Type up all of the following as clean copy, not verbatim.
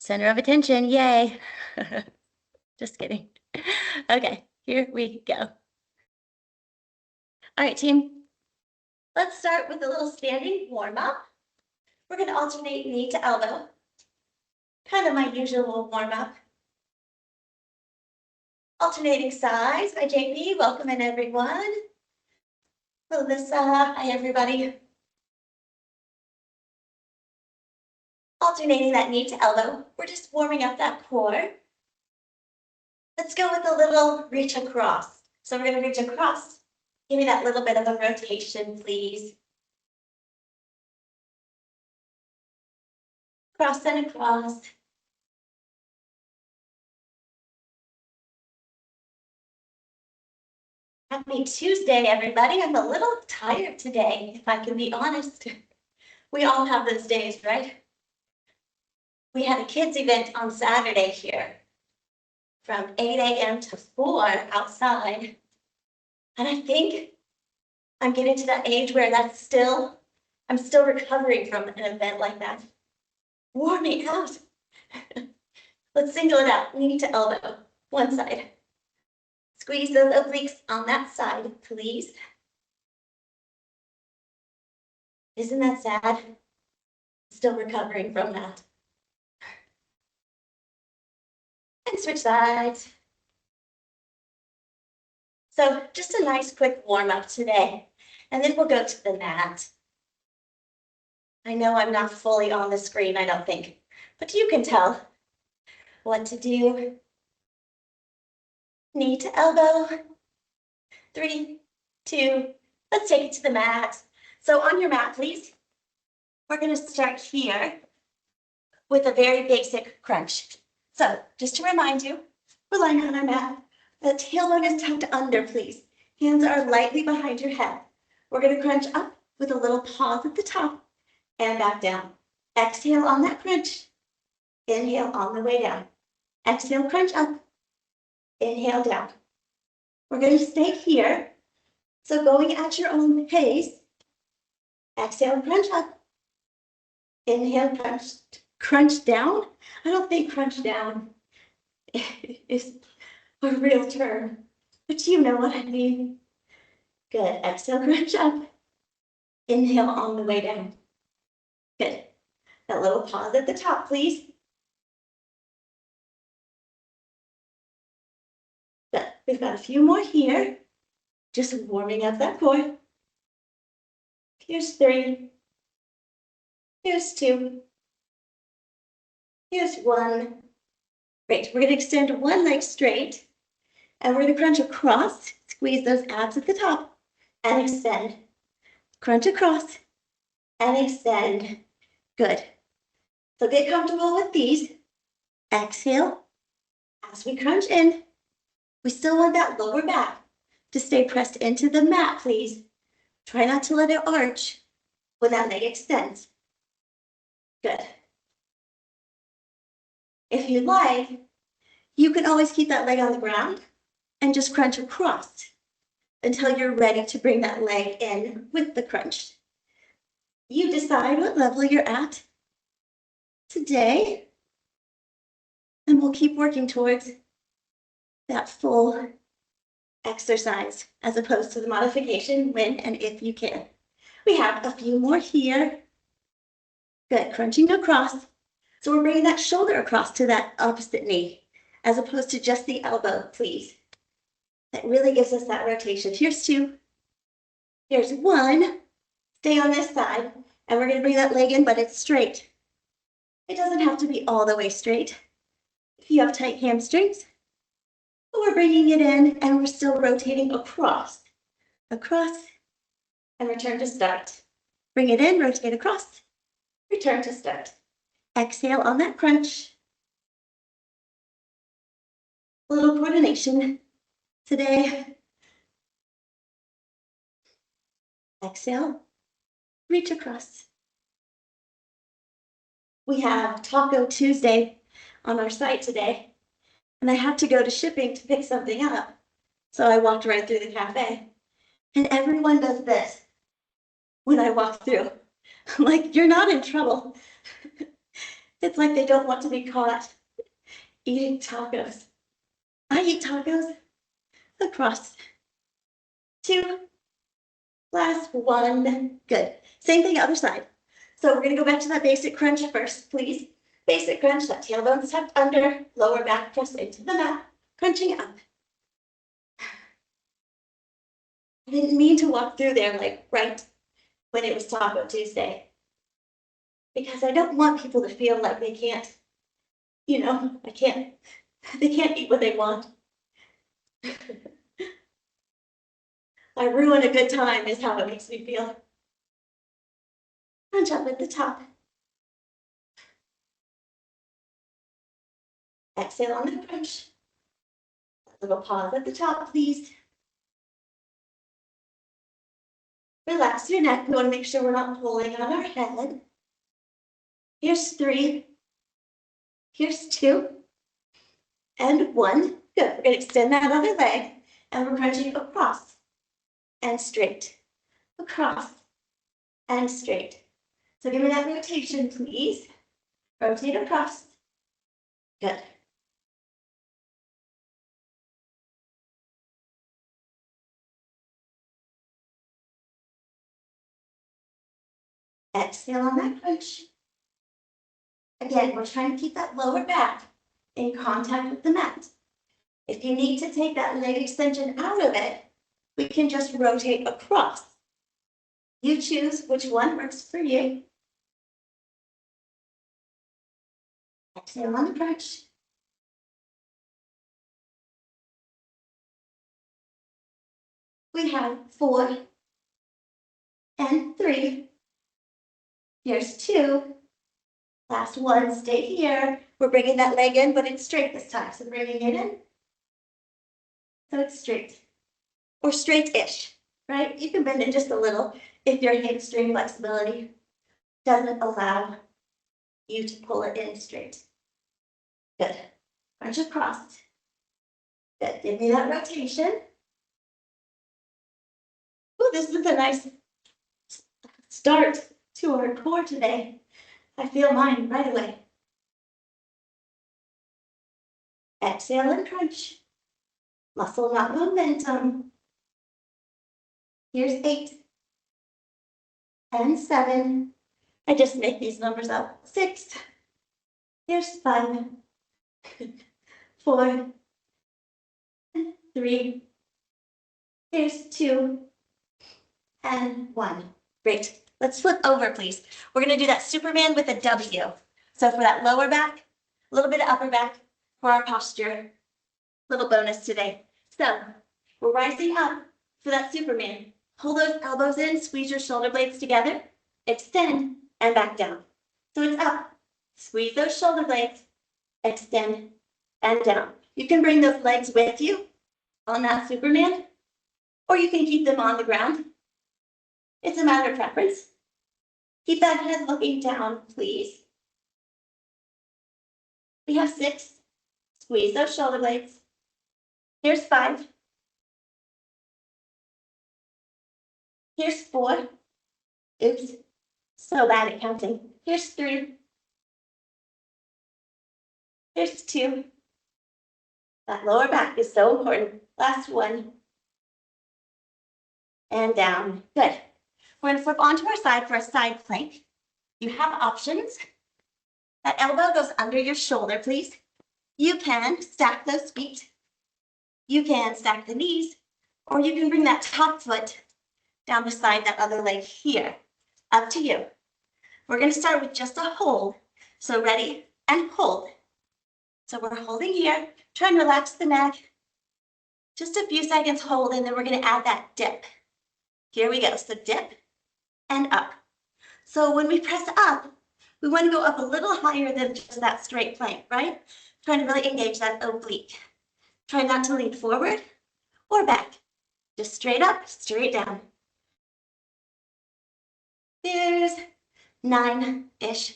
Center of attention, yay. Just kidding. Okay, here we go. All right, team. Let's start with a little standing warm up. We're going to alternate knee to elbow. Kind of my usual warm up. Alternating sides. Hi, JP. Welcome in, everyone. Melissa. Hi, everybody. Alternating that knee to elbow. We're just warming up that core. Let's go with a little reach across. So we're going to reach across. Give me that little bit of a rotation, please. Cross and across. Happy Tuesday, everybody. I'm a little tired today, if I can be honest. We all have those days, right? We had a kids event on Saturday here from 8 a.m. to 4 outside. And I think I'm getting to that age where I'm still recovering from an event like that. Warming out. Let's single it out, knee to elbow, one side. Squeeze those obliques on that side, please. Isn't that sad? Still recovering from that. And switch sides. So just a nice quick warm up today, and then we'll go to the mat. I know I'm not fully on the screen, I don't think, but you can tell what to do. Knee to elbow. 3, 2, let's take it to the mat. So on your mat, please, we're going to start here with a very basic crunch. So just to remind you, we're lying on our mat. The tailbone is tucked under, please. Hands are lightly behind your head. We're going to crunch up with a little pause at the top and back down. Exhale on that crunch. Inhale on the way down. Exhale, crunch up. Inhale down. We're going to stay here. So going at your own pace. Exhale, crunch up. Inhale, crunch down. I don't think crunch down is a real term, but you know what I mean. Good. Exhale, crunch up. Inhale on the way down. Good. That little pause at the top, please. Good. We've got a few more here. Just warming up that core. Here's 3. Here's 2. Here's 1. Great. We're going to extend one leg straight. And we're going to crunch across, squeeze those abs at the top, and extend. Crunch across, and extend. Good. So get comfortable with these. Exhale. As we crunch in, we still want that lower back to stay pressed into the mat, please. Try not to let it arch when that leg extends. Good. If you'd like, you can always keep that leg on the ground and just crunch across until you're ready to bring that leg in with the crunch. You decide what level you're at today, and we'll keep working towards that full exercise as opposed to the modification when and if you can. We have a few more here. Good, crunching across. So we're bringing that shoulder across to that opposite knee as opposed to just the elbow, please. That really gives us that rotation. Here's 2. Here's 1. Stay on this side. And we're going to bring that leg in, but it's straight. It doesn't have to be all the way straight. If you have tight hamstrings, but we're bringing it in and we're still rotating across. Across, and return to start. Bring it in, rotate across, return to start. Exhale on that crunch. A little coordination today. Exhale, reach across. We have Taco Tuesday on our site today, and I had to go to shipping to pick something up. So I walked right through the cafe, and everyone does this when I walk through. I'm like, you're not in trouble. It's like they don't want to be caught eating tacos. I eat tacos across. 2, last 1, good. Same thing other side. So we're gonna go back to that basic crunch first, please. Basic crunch, that tailbone tucked under, lower back press into the mat, crunching up. I didn't mean to walk through there like right when it was Taco Tuesday, because I don't want people to feel like they can't, they can't eat what they want. I ruin a good time is how it makes me feel. Crunch up at the top. Exhale on the crunch. A little pause at the top, please. Relax your neck. We want to make sure we're not pulling on our head. Here's 3. Here's 2. And 1. Good. We're going to extend that other leg. And we're crunching across and straight. Across and straight. So give me that rotation, please. Rotate across. Good. Exhale on that crunch. Again, we're trying to keep that lower back in contact with the mat. If you need to take that leg extension out of it, we can just rotate across. You choose which one works for you. Exhale on the crunch. We have 4 and 3. Here's 2. Last 1, stay here. We're bringing that leg in, but it's straight this time. So bringing it in. So it's straight. Or straight-ish, right? You can bend it just a little if your hamstring flexibility doesn't allow you to pull it in straight. Good. Crunch across. Good. Give me that rotation. Ooh, this is a nice start to our core today. I feel mine right away. Exhale and crunch. Muscle, not momentum. Here's 8 and 7. I just make these numbers up. 6. Here's 5. 4. 3. Here's 2. And 1. Great. Let's flip over, please. We're going to do that Superman with a W. So for that lower back, a little bit of upper back for our posture. Little bonus today. So we're rising up for that Superman. Pull those elbows in, squeeze your shoulder blades together, extend, and back down. So it's up. Squeeze those shoulder blades, extend, and down. You can bring those legs with you on that Superman, or you can keep them on the ground. It's a matter of preference. Keep that head looking down, please. We have 6. Squeeze those shoulder blades. Here's 5. Here's 4. Oops, so bad at counting. Here's 3. Here's 2. That lower back is so important. Last 1. And down. Good. We're going to flip onto our side for a side plank. You have options. That elbow goes under your shoulder, please. You can stack those feet. You can stack the knees, or you can bring that top foot down beside that other leg here. Up to you. We're going to start with just a hold. So ready and hold. So we're holding here. Try and relax the neck. Just a few seconds hold, and then we're going to add that dip. Here we go. So dip and up. So when we press up, we want to go up a little higher than just that straight plank, right? Trying to really engage that oblique. Try not to lean forward or back. Just straight up, straight down. There's 9-ish,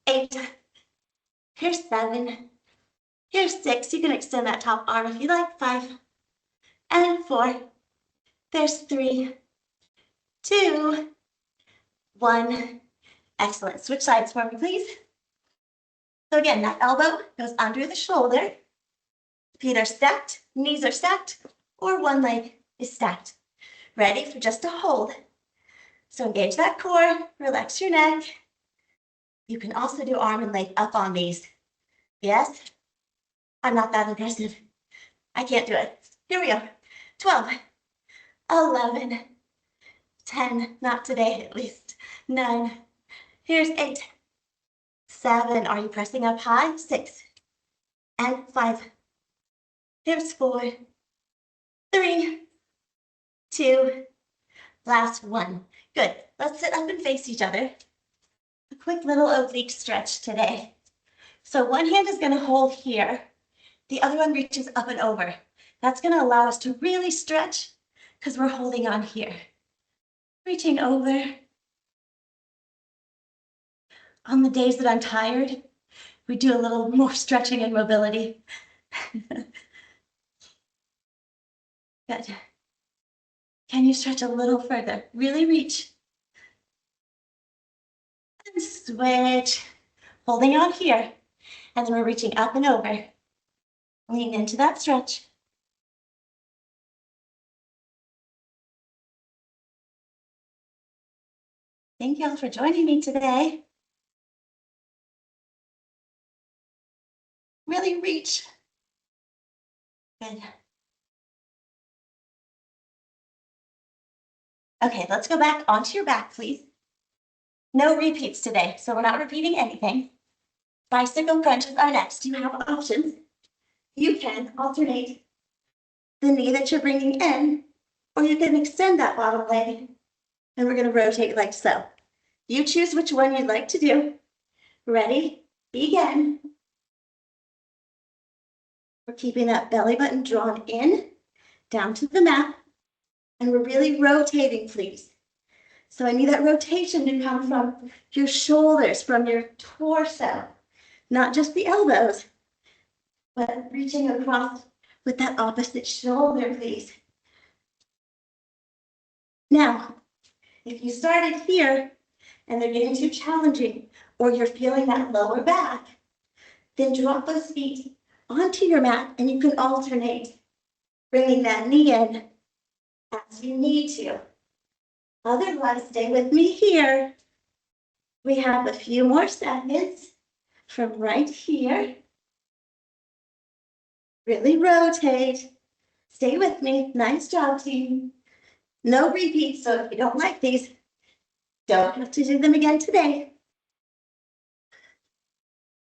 8. Here's 7. Here's 6. You can extend that top arm if you like. 5 and 4. There's 3, 2, 1. Excellent. Switch sides for me, please. So again, that elbow goes under the shoulder. Feet are stacked, knees are stacked, or one leg is stacked. Ready for just a hold. So engage that core, relax your neck. You can also do arm and leg up on these. Yes? I'm not that aggressive. I can't do it. Here we go. 12, 11, 10, not today at least. 9, here's 8, 7, are you pressing up high? 6, and 5. Here's 4, 3, 2, last 1. Good. Let's sit up and face each other. A quick little oblique stretch today. So one hand is going to hold here. The other one reaches up and over. That's going to allow us to really stretch because we're holding on here. Reaching over. On the days that I'm tired, we do a little more stretching and mobility. Good. Can you stretch a little further? Really reach. And switch. Holding on here. And then we're reaching up and over. Lean into that stretch. Thank you all for joining me today. Really reach. Good. Okay, let's go back onto your back, please. No repeats today, so we're not repeating anything. Bicycle crunches are next. You have options. You can alternate the knee that you're bringing in, or you can extend that bottom leg, and we're going to rotate like so. You choose which one you'd like to do. Ready? Begin. We're keeping that belly button drawn in, down to the mat, and we're really rotating, please. So I need that rotation to come from your shoulders, from your torso, not just the elbows, but reaching across with that opposite shoulder, please. Now, if you started here and they're getting too challenging, or you're feeling that lower back, then drop those feet onto your mat and you can alternate, bringing that knee in as you need to. Otherwise, stay with me here. We have a few more seconds from right here. Really rotate. Stay with me. Nice job, team. No repeats, so if you don't like these, don't have to do them again today.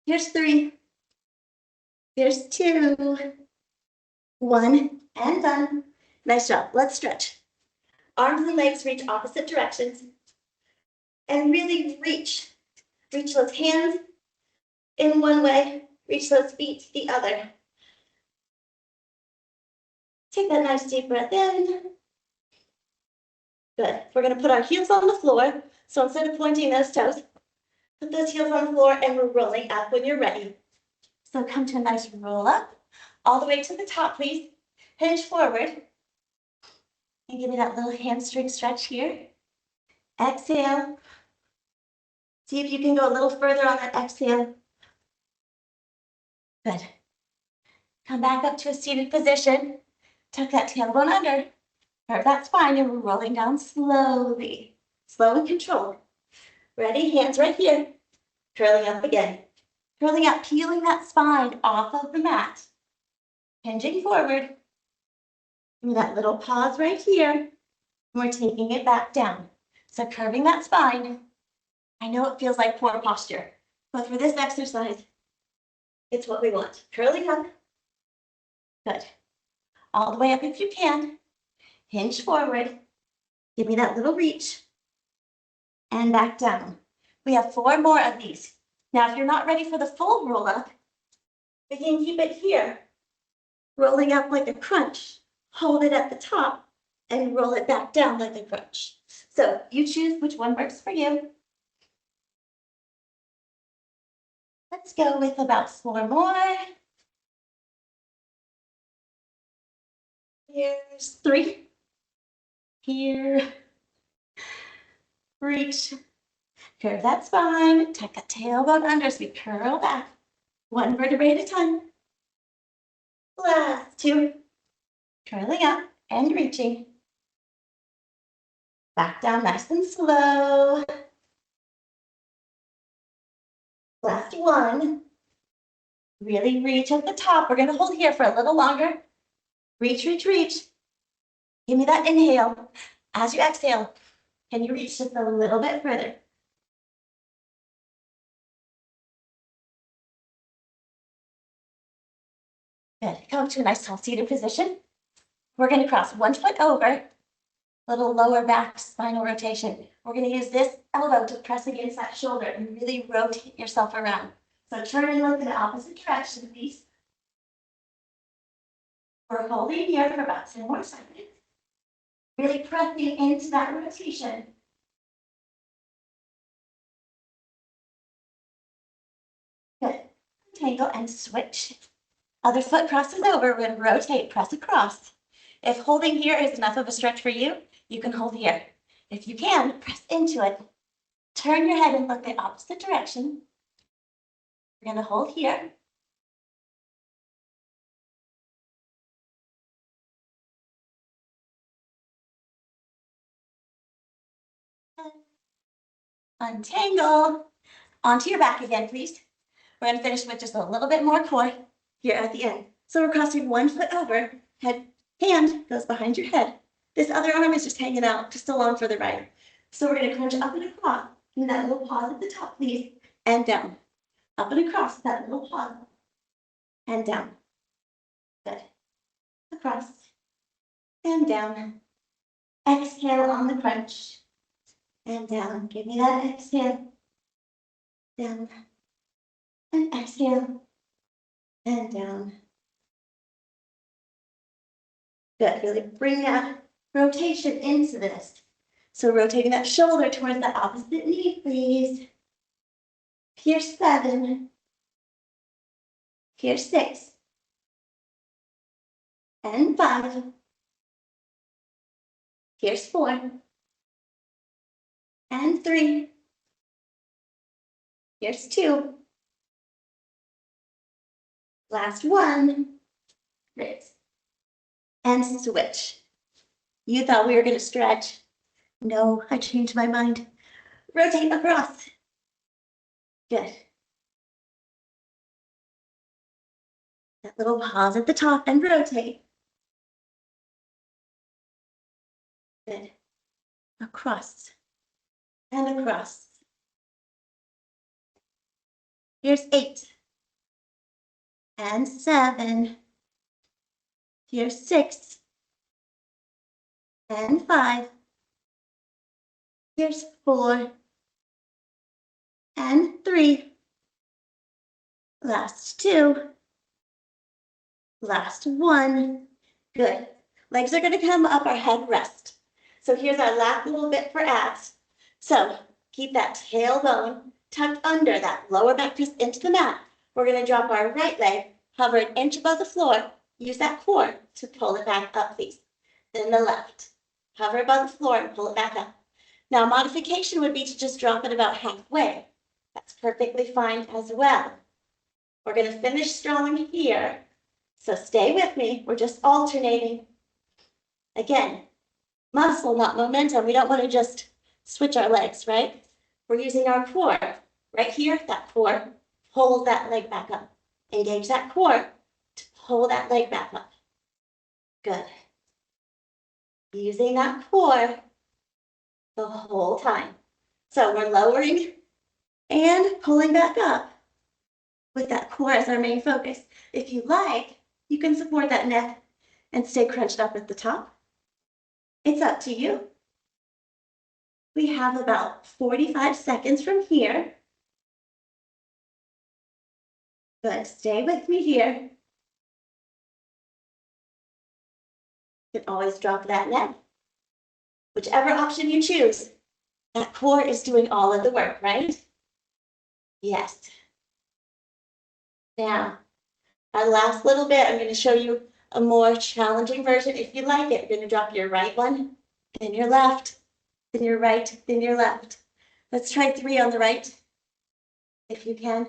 Here's 3. Here's 2. 1, and done. Nice job. Let's stretch. Arms and legs reach opposite directions. And really reach. Reach those hands in one way. Reach those feet the other. Take that nice deep breath in. Good. We're going to put our heels on the floor. So instead of pointing those toes, put those heels on the floor and we're rolling up when you're ready. So come to a nice roll up. All the way to the top, please. Hinge forward. And give me that little hamstring stretch here. Exhale. See if you can go a little further on that exhale. Good. Come back up to a seated position. Tuck that tailbone under. Curve that spine and we're rolling down slowly. Slow and controlled. Ready? Hands right here. Curling up again. Curling up, peeling that spine off of the mat. Hinging forward. Give me that little pause right here. We're taking it back down. So curving that spine. I know it feels like poor posture, but for this exercise, it's what we want. Curling up. Good. All the way up if you can. Hinge forward. Give me that little reach. And back down. We have 4 more of these. Now, if you're not ready for the full roll up, we can keep it here. Rolling up like a crunch. Hold it at the top and roll it back down like a crunch. So you choose which one works for you. Let's go with about 4 more. Here's 3. Here. Reach. Curve that spine. Tuck a tailbone under as we curl back. One vertebrae at a time. Last two. Curling up and reaching. Back down nice and slow. Last one. Really reach at the top. We're going to hold here for a little longer. Reach, reach, reach. Give me that inhale. As you exhale, can you reach just a little bit further? Good. Come to a nice tall seated position. We're going to cross one foot over. Little lower back spinal rotation. We're going to use this elbow to press against that shoulder and really rotate yourself around. So turn and look in the opposite direction, please. We're holding here for about 10 more seconds. Really pressing into that rotation. Good. Tangle and switch. Other foot crosses over. We're going to rotate, press across. If holding here is enough of a stretch for you, you can hold here. If you can, press into it. Turn your head and look the opposite direction. We're going to hold here. Untangle. Onto your back again, please. We're going to finish with just a little bit more core here at the end. So we're crossing one foot over. Hand goes behind your head. This other arm is just hanging out, just along for the ride. So we're going to crunch up and across. Give me that little pause at the top, please, and down. Up and across, that little pause, and down. Good. Across, and down. Exhale on the crunch, and down. Give me that exhale. Down, and exhale, and down. Good. Really bring that rotation into this. So rotating that shoulder towards the opposite knee, please. Here 7. Here 6. And 5. Here's 4. And 3. Here's 2. Last one. Great. And switch. You thought we were going to stretch. No, I changed my mind. Rotate across. Good. That little pause at the top and rotate. Good. Across. And across. Here's 8. And 7. Here's 6. And 5. Here's 4. And 3. Last 2. Last 1. Good. Legs are going to come up, our head rest. So here's our last little bit for abs. So keep that tailbone tucked under that lower back press into the mat. We're going to drop our right leg, hover an inch above the floor. Use that core to pull it back up, please. Then the left. Hover above the floor and pull it back up. Now, modification would be to just drop it about halfway. That's perfectly fine as well. We're going to finish strong here. So stay with me. We're just alternating. Again, muscle, not momentum. We don't want to just switch our legs, right? We're using our core. Right here, that core. Hold that leg back up. Engage that core to pull that leg back up. Good. Using that core the whole time. So we're lowering and pulling back up with that core as our main focus. If you like, you can support that neck and stay crunched up at the top. It's up to you. We have about 45 seconds from here. Good, stay with me here. You can always drop that neck. Whichever option you choose, that core is doing all of the work, right? Yes. Now, our last little bit, I'm going to show you a more challenging version. If you like it, you're going to drop your right one, then your left, then your right, then your left. Let's try 3 on the right, if you can.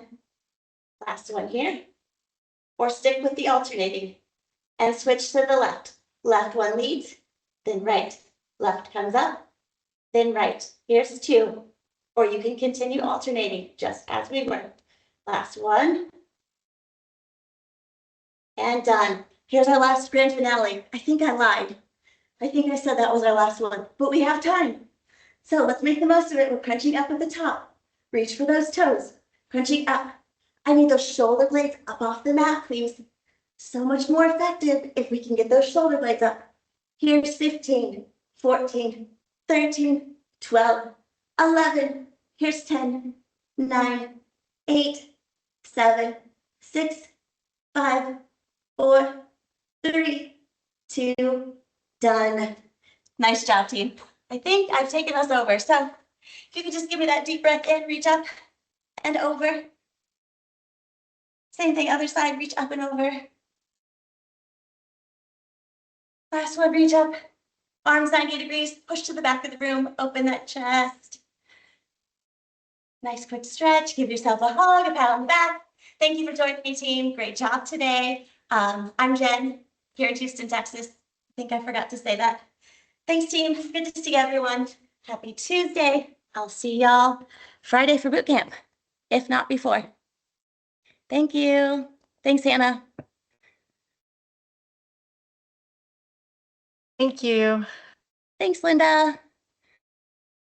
Last one here. Or stick with the alternating and switch to the left. Left one leads, then right. Left comes up, then right. Here's 2. Or you can continue alternating just as we were. Last one. And done. Here's our last grand finale. I think I lied. I think I said that was our last one, but we have time. So let's make the most of it. We're crunching up at the top. Reach for those toes. Crunching up. I need those shoulder blades up off the mat, please. So much more effective if we can get those shoulder blades up. Here's 15, 14, 13, 12, 11. Here's 10, 9, 8, 7, 6, 5, 4, 3, 2, done. Nice job, team. I think I've taken us over. So if you could just give me that deep breath in, reach up and over. Same thing, other side, reach up and over. Last one, reach up. Arms 90 degrees, push to the back of the room, open that chest. Nice quick stretch, give yourself a hug, a pat on the back. Thank you for joining me, team. Great job today. I'm Jen, here in Houston, Texas. I think I forgot to say that. Thanks, team. Good to see everyone. Happy Tuesday. I'll see y'all Friday for boot camp, if not before. Thank you. Thanks, Hannah. Thank you. Thanks, Linda.